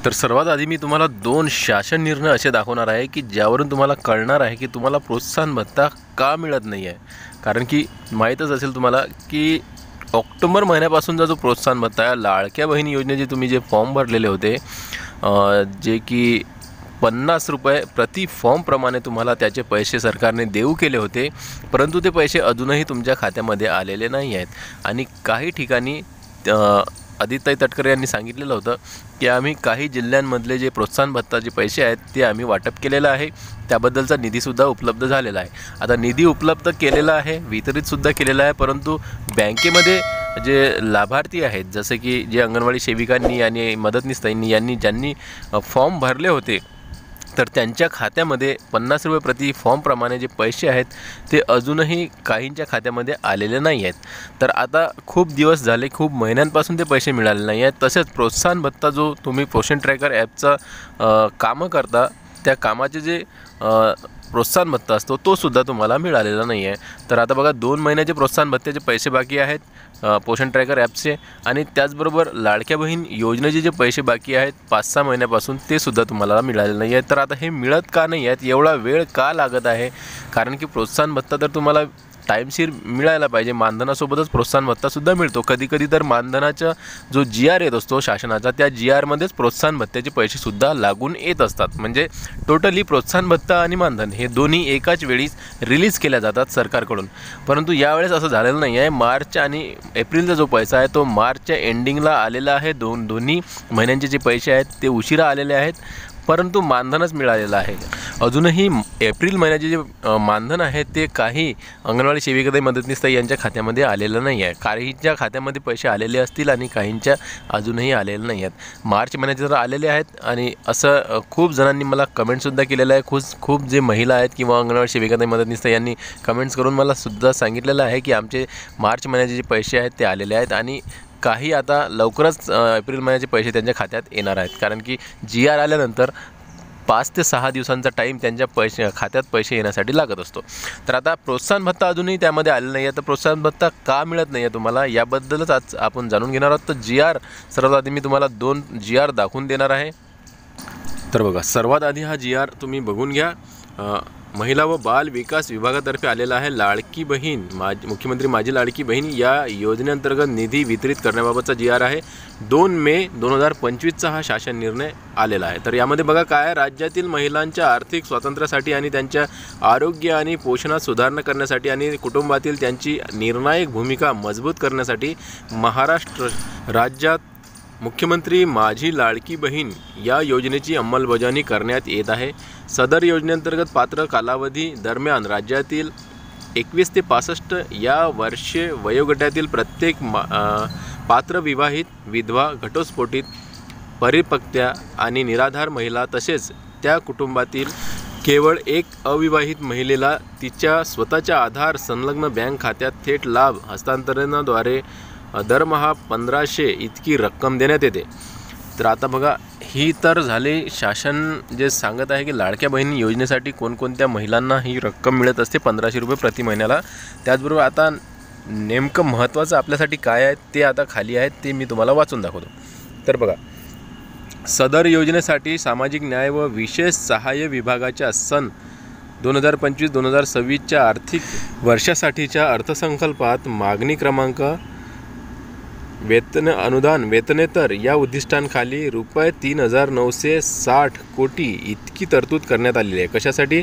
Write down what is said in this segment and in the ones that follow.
तर सर्वात आधी मी तुम्हाला 2 शासन निर्णय असे दाखवणार आहे की ज्यावरून तुम्हाला कळणार आहे की तुम्हाला प्रोत्साहन भत्ता का मिळत नाही आहे। कारण की माहीतच असेल तुम्हाला की ऑक्टोबर महिन्यापासूनचा जो प्रोत्साहन भत्ता आहे, लाडक्या बहिणी योजनेचे तुम्ही जे फॉर्म भरलेले होते, जे की 50 रुपये प्रति फॉर्म प्रमाणे तुम्हाला त्याचे पैसे सरकारने देऊ केले होते, परंतु ते पैसे अजूनही तुमच्या खात्यामध्ये आलेले नाही आहेत। आणि काही ठिकाणी आदित्य तटकरे यांनी सांगितलेलं होतं की आम्ही काही जिल्ह्यांमधले जे प्रोत्साहन भत्ताचे पैसे आहेत ते आम्ही वाटप केलेलं आहे, त्याबद्दलचा निधीसुद्धा उपलब्ध झालेला आहे। आता निधी उपलब्ध केलेला आहे, वितरितसुद्धा केलेला आहे, परंतु बँकेमध्ये जे लाभार्थी आहेत, जसे की जे अंगणवाडी सेविकांनी आणि मदतनीस यांनी ज्यांनी फॉर्म भरले होते, तर त्यांच्या खात्यामध्ये 50 रुपये प्रति फॉर्म प्रमाणे जे पैसे आहेत ते अजूनही काहींच्या खात्यामध्ये आलेले नाही आहेत। तर आता खूप दिवस झाले, खूप महिन्यांपासून ते पैसे मिळाले नाही आहेत। तसेच प्रोत्साहन भत्ता जो तुम्ही पोषण ट्रॅकर ॲपचा कामं करता, त्या कामाचे जे प्रोत्साहन भत्ता असतो तो सुद्धा तुम्हाला मिळालेला नाही आहे। तर आता बघा, 2 महिन्याचे प्रोत्साहन भत्त्याचे पैसे बाकी आहेत पोषण ट्रॅकर ॲपचे, आणि त्याचबरोबर लाडक्या बहीण योजनेचे जे पैसे बाकी आहेत 5-6 महिन्यापासून ते सुद्धा तुम्हाला मिळाले नाही आहेत। तर आता हे मिळत का नाही आहेत, एवढा वेळ का लागत आहे? कारण की प्रोत्साहन भत्ता तर तुम्हाला टाईमशीर मिळायला पाहिजे, मानधनासोबतच प्रोत्साहन भत्तासुद्धा मिळतो। कधी कधी तर मानधनाचा जो GR येत असतो शासनाचा, त्या GRमध्येच प्रोत्साहन भत्त्याचे पैसेसुद्धा लागून येत असतात। म्हणजे टोटली प्रोत्साहन भत्ता आणि मानधन हे दोन्ही एकाच वेळी रिलीज केल्या जातात सरकारकडून, परंतु यावेळेस असं झालेलं नाही आहे। मार्च आणि एप्रिलचा जो पैसा आहे तो मार्चच्या एंडिंगला आलेला आहे। दोन्ही महिन्यांचे जे पैसे आहेत ते उशिरा आलेले आहेत, परंतु मानधनच मिळालेलं आहे। अजूनही एप्रिल महिन्याचे जे मानधन आहे ते काही अंगणवाडी सेविका मदतनीस यांच्या खात्यामध्ये आलेलं नाही आहे। काहींच्या खात्यामध्ये पैसे आलेले असतील आणि काहींच्या अजूनही आलेले नाही आहेत। मार्च महिन्याचे तर आलेले आहेत, आणि असं खूप जणांनी मला कमेंटसुद्धा केलेलं आहे। खूप जे महिला आहेत किंवा अंगणवाडी सेविका मदतनीस यांनी कमेंट्स करून मला सुद्धा सांगितलेलं आहे की आमचे मार्च महिन्याचे जे पैसे आहेत ते आलेले आहेत, आणि काही आता लवकरच एप्रिल महिन्याचे पैसे त्यांच्या खात्यात येणार आहेत। कारण की GR आल्यानंतर 5 ते 6 दिवसांचा टाईम त्यांच्या खात्यात पैसे येण्यासाठी लागत असतो। तर आता प्रोत्साहन भत्ता अजूनही त्यामध्ये आलेला नाही आहे। तर प्रोत्साहन भत्ता का मिळत नाही आहे तुम्हाला, याबद्दलच आज आपण जाणून घेणार आहोत। तर GR सर्वात आधी मी तुम्हाला 2 GR दाखवून देणार आहे। तर बघा, सर्वात आधी हा GR तुम्ही बघून घ्या। महिला व बाल विकास विभागातर्फे आलेला आहे। लाडकी बहीण मुख्यमंत्री माझी लाडकी बहीण या योजनेअंतर्गत निधी वितरित करण्याबाबतचा GR आहे। 2 मे 2025चा हा शासन निर्णय आलेला आहे। तर यामध्ये बघा काय आहे, राज्यातील महिलांच्या आर्थिक स्वातंत्र्यासाठी आणि त्यांच्या आरोग्य आणि पोषणात सुधारणा करण्यासाठी आणि कुटुंबातील त्यांची निर्णायक भूमिका मजबूत करण्यासाठी महाराष्ट्र राज्यात मुख्यमंत्री माझी लाडकी बहीण या योजनेची अंमलबजावणी करण्यात येत आहे। सदर योजनेअंतर्गत पात्र कालावधी दरम्यान राज्यातील 21 ते 65 या वर्षे वयोगटातील प्रत्येक पात्र विवाहित, विधवा, घटस्फोटित, परिपक्त्या आणि निराधार महिला तसेच त्या कुटुंबातील केवळ एक अविवाहित महिलेला तिच्या स्वतःच्या आधार संलग्न बँक खात्यात थेट लाभ हस्तांतरणाद्वारे दरमहा 1500 इतकी रक्कम देण्यात येते। तर आता बघा, ही तर झाली शासन जे सांगत आहे की लाडक्या बहिणी योजनेसाठी कोणकोणत्या महिलांना ही रक्कम मिळत असते 1500 रुपये प्रति महिन्याला। त्याचबरोबर आता नेमकं महत्त्वाचं आपल्यासाठी काय आहे ते आता खाली आहेत, ते मी तुम्हाला वाचून दाखवतो। तर बघा, सदर योजनेसाठी सामाजिक न्याय व विशेष सहाय्य विभागाच्या सन 2025-2026च्या आर्थिक वर्षासाठीच्या अर्थसंकल्पात मागणी क्रमांक वेतन अनुदान वेतनेतर या उद्दिष्टांखाली रुपये 3960 कोटी इतकी तरतूद करण्यात आलेली आहे। कशासाठी?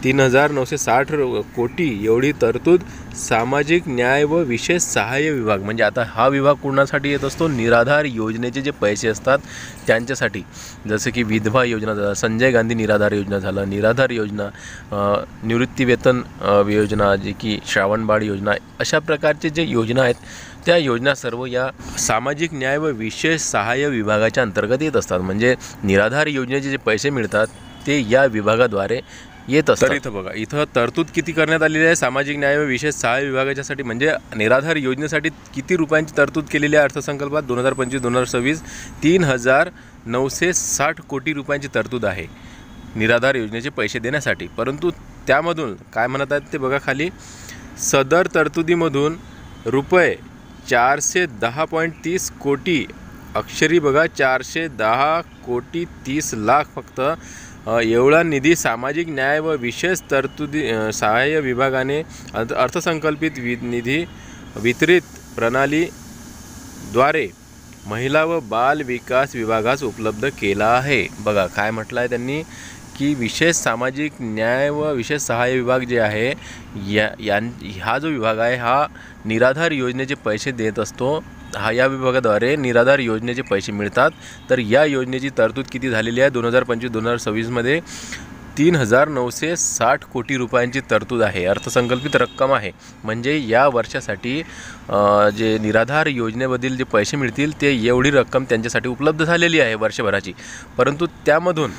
3960 कोटी एवढी तरतूद सामाजिक न्याय व विशेष सहाय्य विभाग, म्हणजे आता हा विभाग कोणासाठी येत असतो? निराधार योजनेचे जे पैसे असतात त्यांच्यासाठी, जसे की विधवा योजना झाला, संजय गांधी निराधार योजना झाला, निराधार योजना, निवृत्तीवेतन योजना, जे की श्रावणबाळ योजना, अशा प्रकारचे जे योजना आहेत त्या योजना सर्व या सामाजिक न्याय व विशेष सहाय्य विभागाच्या अंतर्गत येत असतात। म्हणजे निराधार योजनेचे जे पैसे मिळतात ते या विभागाद्वारे येत असतात। तर इथं बघा, इथं तरतूद किती करण्यात आलेली आहे सामाजिक न्याय व विशेष सहाय्य विभागाच्यासाठी, म्हणजे निराधार योजनेसाठी किती रुपयांची तरतूद केलेली आहे अर्थसंकल्पात 2025-2026? 3960 कोटी रुपयांची तरतूद आहे निराधार योजनेचे पैसे देण्यासाठी। परंतु त्यामधून काय म्हणत आहेत ते बघा खाली, सदर तरतुदीमधून रुपये 410.30 कोटी अक्षरी बघा 410,30,00,000 फक्त एवढा निधी सामाजिक न्याय व विशेष तरतुदी सहाय्य विभागाने अर्थसंकल्पित निधी वितरित प्रणालीद्वारे महिला व बाल विकास विभागास उपलब्ध केला आहे। बघा काय म्हटलं आहे त्यांनी की विशेष सामाजिक न्याय व विशेष सहाय्य विभाग जे आहे हा जो विभाग आहे हा निराधार योजनेचे पैसे देत असतो। या विभागाद्वारे निराधार योजनेचे पैसे मिळतात। तर या योजनेची तरतूद किती झालेली आहे 2025-2026 मध्ये 3,960 कोटी रुपयांची तरतूद आहे, अर्थसंकल्पित रक्कम आहे। म्हणजे या वर्षासाठी जे निराधार योजनेमधील जे पैसे मिळतील ते एवढी रक्कम त्यांच्यासाठी उपलब्ध झालेली आहे वर्षभराची। परंतु त्यामधून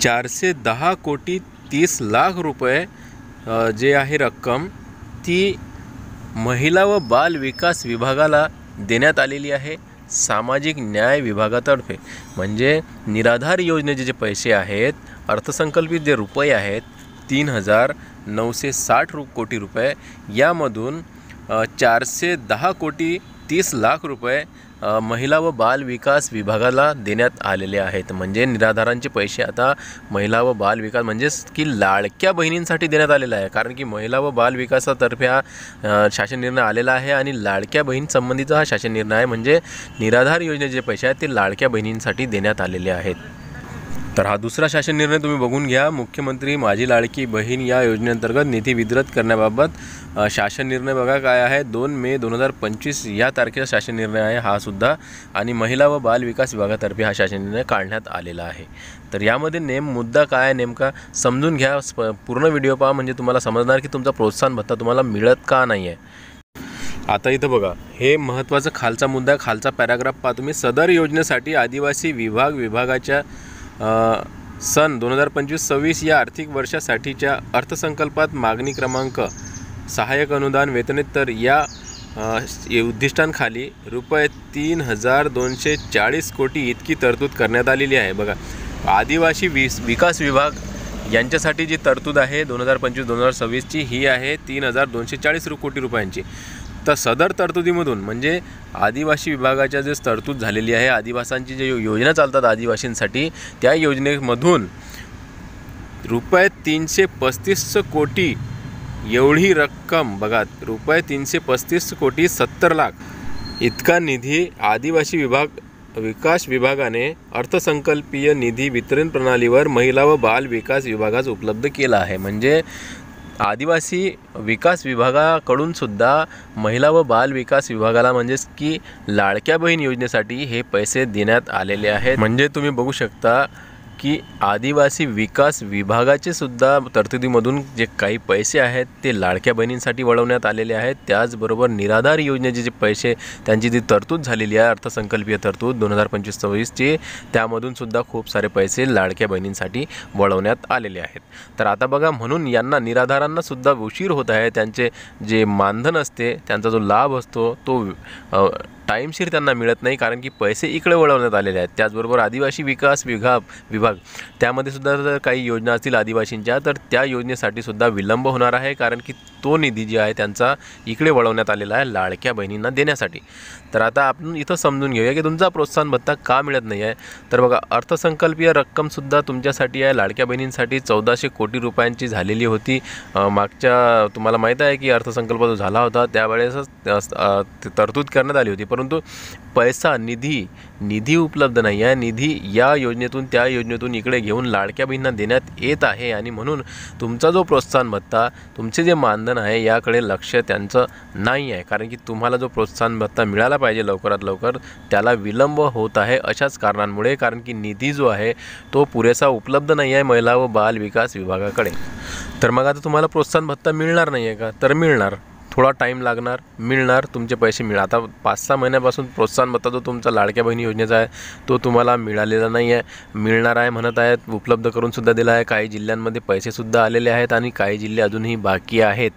410,30,00,000 रुपये जे आहे रक्कम ती महिला व बाल विकास विभागाला देण्यात आलेली आहे सामाजिक न्याय विभागातर्फे। म्हणजे निराधार योजनेचे जे पैसे आहेत अर्थसंकल्पित जे रुपये आहेत 3,960 कोटी रुपये यामधून 410,30,00,000 रुपये महिला व बाल विकास विभागाला देण्यात आलेले आहेत। म्हणजे निराधारांचे पैसे आता महिला व बाल विकास म्हणजेच की लाडक्या बहिणींसाठी देण्यात आलेला आहे। कारण की महिला व बाल विकासातर्फे हा शासन निर्णय आलेला आहे आणि लाडक्या बहीण संबंधीचा हा शासन निर्णय आहे। म्हणजे निराधार योजनेचे जे पैसे आहेत ते लाडक्या बहिणींसाठी देण्यात आलेले आहेत। तर हा दुसरा शासन निर्णय तुम्ही बघून घ्या। मुख्यमंत्री माझी लाडकी बहीण या योजनेअंतर्गत निधी वितरित करण्याबाबत शासन निर्णय बघा काय आहे 2 मे 2025 या तारखेचा शासन निर्णय आहे हा सुद्धा। आणि महिला व बाल विकास विभागातर्फे हा शासन निर्णय काढण्यात आलेला आहे। तर यामध्ये मुद्दा काय आहे नेमका समजून घ्या, पूर्ण व्हिडिओ पहा म्हणजे तुम्हाला समजणार की तुमचा प्रोत्साहन भत्ता तुम्हाला मिळत का नाही आहे। आता इथं बघा हे महत्त्वाचा खालचा मुद्दा, खालचा पॅराग्राफ पहा तुम्ही। सदर योजनेसाठी आदिवासी विभागाच्या सन 2025-26 या आर्थिक वर्षासाठीच्या अर्थसंकल्पात मागणी क्रमांक सहाय्यक अनुदान वेतनेतर या उद्दिष्टांखाली रुपये 3,240 कोटी इतकी तरतूद करण्यात आलेली आहे। बघा आदिवासी विकास विभाग यांच्यासाठी जी तरतूद आहे 2025-2026 ची ही आहे 3,240 कोटी रुपयांची। तर सदर तरतुदीमधून म्हणजे आदिवासी विभागाच्या जे तरतूद झालेली आहे आदिवासींची जे योजना चालतात आदिवासींसाठी त्या योजनेमधून रुपये 335 कोटी एवढी रक्कम बघा रुपये 335 कोटी 70 लाख इतका निधी आदिवासी विकास विभागाने अर्थसंकल्पीय निधी वितरण प्रणालीवर महिला व बाल विकास विभागास उपलब्ध केला आहे। म्हणजे आदिवासी विकास विभागाकडून सुद्धा महिला व बाल विकास विभागाला म्हणजेच की लाडक्या बहीण योजनेसाठी हे पैसे देण्यात आलेले आहेत। म्हणजे तुम्ही बघू शकता की आदिवासी विकास विभागाचे सुद्धा तरतुदीमधून जे काही पैसे आहेत ते लाडक्या बहिणींसाठी वळवण्यात आलेले आहेत। त्याचबरोबर निराधार योजनेचे जे पैसे त्यांची जी तरतूद झालेली आहे अर्थसंकल्पीय तरतूद 2025-26 ची त्यामधून सुद्धा खूप सारे पैसे लाडक्या बहिणींसाठी वळवण्यात आलेले आहेत। तर आता बघा म्हणून यांना निराधारांना सुद्धा उशीर होत आहे, त्यांचे जे मानधन असते त्यांचा जो लाभ असतो तो टाईमशीर त्यांना मिळत नाही कारण की पैसे इकडे वळवण्यात आलेले आहेत। त्याचबरोबर आदिवासी विकास विभाग त्यामध्ये सुद्धा काही योजना असतील आदिवासींच्या तर त्या योजनेसाठी सुद्धा विलंब होणार आहे कारण की तो निधी जे आहे त्यांचा इकडे वळवण्यात आलेला आहे लाडक्या बहिणींना देण्यासाठी। तर आता आपण इथं समजून घेऊया की तुमचा प्रोत्साहन भत्ता का मिळत नाही आहे। तर बघा अर्थसंकल्पीय रक्कमसुद्धा तुमच्यासाठी आहे लाडक्या बहिणींसाठी 1400 कोटी रुपयांची झालेली होती। मागच्या तुम्हाला माहीत आहे की अर्थसंकल्प जो झाला होता त्यावेळेसच तरतूद करण्यात आली होती परंतु पैसा निधी उपलब्ध नाही आहे। निधी या योजनेतून त्या योजनेतून इकडे घेऊन लाडक्या बहिणींना देण्यात येत आहे आणि म्हणून तुमचा जो प्रोत्साहन भत्ता तुमचे जे मानधन आहे याकडे लक्ष त्यांचं नाही आहे कारण की तुम्हाला जो प्रोत्साहन भत्ता मिळाला पाहिजे लवकरात लवकर त्याला विलंब होत आहे अशाच कारणांमुळे कारण की निधी जो आहे तो पुरेसा उपलब्ध नाही आहे महिला व बाल विकास विभागाकडे। तर मग आता तुम्हाला प्रोत्साहन भत्ता मिळणार नाही आहे का? तर मिळणार, थोडा टाईम लागणार, मिळणार, तुमचे पैसे मिळणार। आता 5-6 महिन्यापासून प्रोत्साहन भत्ता जो तुमचा लाडक्या बहिणी योजनेचा आहे तो तुम्हाला मिळालेला नाही आहे, मिळणार आहे म्हणत आहेत, उपलब्ध करून सुद्धा दिला आहे। काही जिल्ह्यांमध्ये पैसेसुद्धा आलेले आहेत आणि काही जिल्हे अजूनही बाकी आहेत।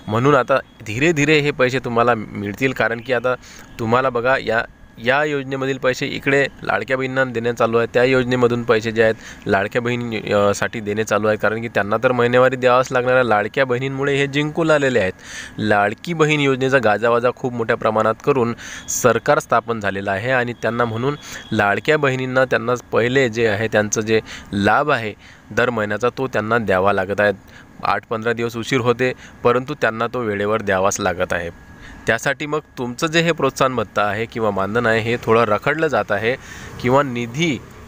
म्हणून आता धीरे धीरे हे पैसे तुम्हाला मिळतील कारण की आता तुम्हाला बघा या या योजनेमधील पैसे इकडे लाडक्या बहिणींना देणे चालू आहे, त्या योजनेमधून पैसे जे आहेत लाडक्या बहिणी देणे चालू आहे, कारण की त्यांना तर महिनेवारी द्यावाच लागणाऱ्या लाडक्या बहिणींमुळे हे जिंकून आलेले आहेत. लाडकी बहीण योजनेचा गाजावाजा खूप मोठ्या प्रमाणात करून सरकार स्थापन झालेलं आहे आणि त्यांना म्हणून लाडक्या बहिणींना त्यांना पहिले जे आहे त्यांचं जे लाभ आहे दर महिन्याचा तो त्यांना द्यावा लागत आहे. 8-15 दिवस उशीर होते, परंतु त्यांना तो वेळेवर द्यावाच लागत आहे. त्यासाठी मग तुमचं जे हे प्रोत्साहन भत्ता आहे किंवा मानधन आहे हे थोडं रखडलं जात आहे किंवा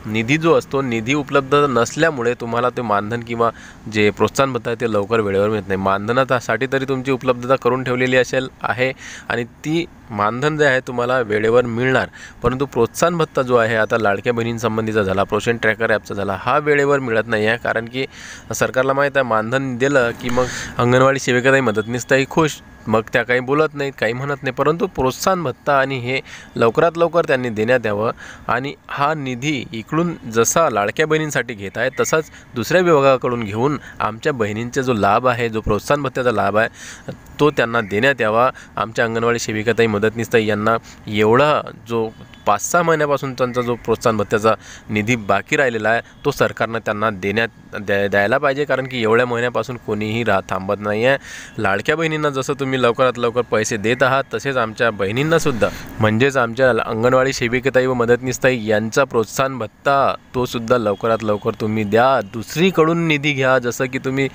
निधी जो असतो निधी उपलब्ध नसल्यामुळे तुम्हाला ते मानधन किंवा जे प्रोत्साहन भत्ता आहे ते लवकर वेळेवर मिळत नाही. मानधनासाठी तरी तुमची उपलब्धता करून ठेवलेली आहे आणि ती मानधन जे आहे तुम्हाला वेळेवर मिळणार, परंतु प्रोत्साहन भत्ता जो आहे आता लाडक्या बहिणींसंबंधीचा झाला, पोषण ट्रॅकर ॲपचा झाला, हा वेळेवर मिळत नाही आहे. कारण की सरकारला माहीत आहे मानधन दिलं की मग अंगणवाडी सेविकाताई मदतनीसताई खुश, मग त्या काही बोलत नाहीत, काही म्हणत नाही. परंतु प्रोत्साहन भत्ता आणि हे लवकरात लवकर त्यांनी देण्यात यावं आणि हा निधी इकडून जसा लाडक्या बहिणींसाठी घेत आहे तसाच दुसऱ्या विभागाकडून घेऊन आमच्या बहिणींचा जो लाभ आहे, जो प्रोत्साहन भत्त्याचा लाभ आहे तो त्यांना देण्यात यावा. आमच्या अंगणवाडी सेविकाताई मदतनीसताई यांना एवढा जो 5-6 महिन्यापासून त्यांचा जो प्रोत्साहन भत्त्याचा निधी बाकी राहिलेला आहे तो सरकारनं त्यांना द्यायला पाहिजे, कारण की एवढ्या महिन्यापासून कोणीही थांबत नाही आहे. लाडक्या बहिणींना जसं तुम्ही लवकरात लवकर पैसे देत आहात तसेच आमच्या बहिणींनासुद्धा म्हणजेच आमच्या अंगणवाडी सेविकाताई व मदतनीसताई यांचा प्रोत्साहन भत्ता तो सुद्धा लवकरात लवकर तुम्ही द्या. दुसरीकडून निधी घ्या, जसं की तुम्ही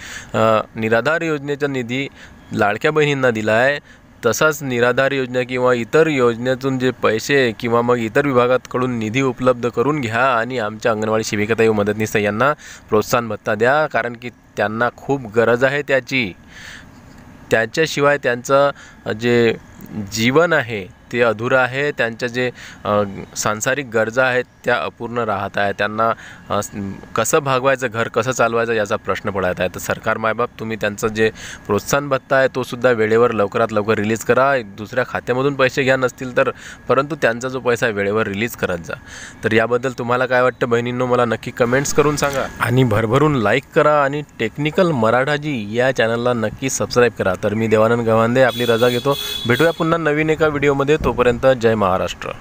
निराधार योजनेचा निधी लाडक्या बहिणींना दिला आहे तसाच निराधार योजना किंवा इतर योजनेतून जे पैसे किंवा मग इतर विभागाकडून निधी उपलब्ध करून घ्या आणि आमच्या अंगणवाडी सेविकाताई व मदतनीस यांना प्रोत्साहन भत्ता द्या, कारण की त्यांना खूप गरज आहे त्याची. त्याच्याशिवाय त्यांचं जे जीवन आहे ते अधुरं आहे, त्यांच्या जे सांसारिक गरजा आहेत त्या अपूर्ण राहत आहे. त्यांना कसं भागवायचं, घर कसं चालवायचं याचा प्रश्न पडत आहे. तर सरकार मायबाप तुम्ही त्यांचं जे प्रोत्साहन भत्ता आहे तो सुद्धा वेळेवर लवकरात लवकर रिलीज करा. दुसऱ्या खात्यामधून पैसे घ्या नसतील तर, परंतु त्यांचा जो पैसा आहे वेळेवर रिलीज करत जा. तर याबद्दल तुम्हाला काय वाटतं बहिणींनो, मला नक्की कमेंट्स करून सांगा आणि भरभरून लाईक करा आणि टेक्निकल मराठाजी या चॅनलला नक्की सबस्क्राईब करा. तर मी देवानंद गव्हांदे आपली रजा घेतो. भेटूया पुन्हा नवीन एका व्हिडिओमध्ये. तोपर्यंत जय महाराष्ट्र.